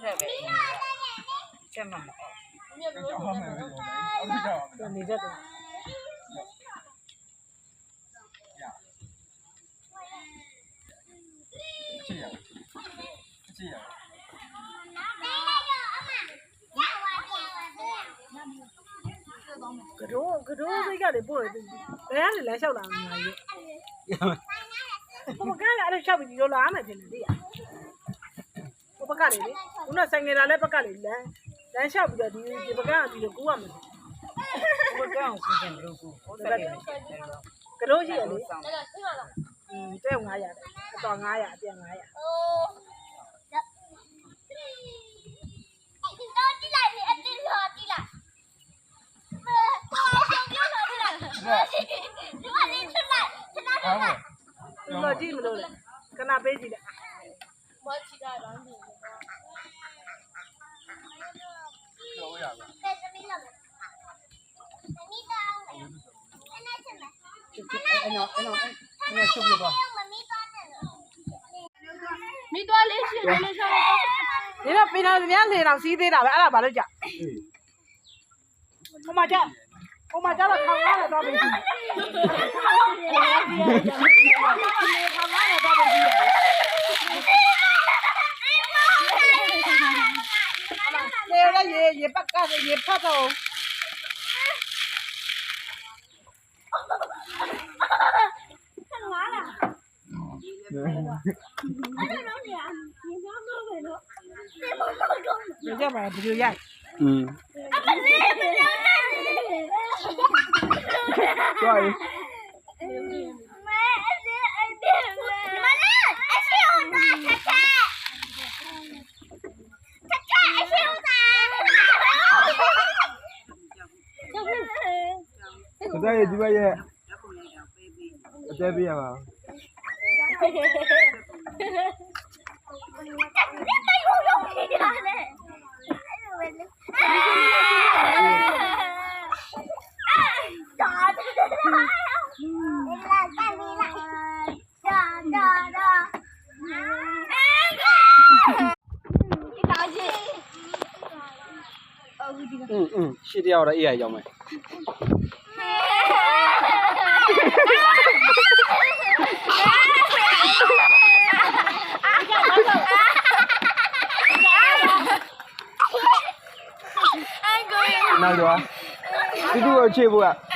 ထက်ပဲချက်မှမဟုတ်နေတတ်တယ်ကတော့စိတ်ကလေပို့တယ်ဘယ်ကနေလမ်းလျှောက်လာမှာကြီးဘုမကလည်းအဲ့ဒါလျှောက်ပြီးရောလာမယ်ထင်တယ်လေဘုမကလေခုနဆိုင်ငယ်လာလဲဘက်ကလေလမ်းလမ်းလျှောက်ပြီးတော့ဒီဘက်ကဒီလိုကူရမယ်ဘုမကောင်စီစဉ်လို့ကူဟုတ်တယ်ကတော့ရှိရလေတဲ့900တယ်အတော်900အပြန်900မကြည့်မလို့လေခဏပေးကြည့်တယ်မကြည့်တာတော့ဒီတော့ရပါအဲ့ချုပ်ရပါမိသွားလေးရှင်လေးချောင်းဒီတော့ပေးတော်များလေတော့စီးသေးတာပဲအဲ့ဒါဘာလို့ကြဟိုမှာကြတော့ထောင်ရတယ်တော့ပေးစီရေပတ်ကရေဖတ်တော့ကြပါဘယ်လိုရိုက်သွားရေဒါရဲ့ဒီဘက်ရဲ့အသေးပေးရပါရှစ်တယောက်တော့အေးရရောက်မယ်နောက်တော့ဒီလိုအခြေဖို့က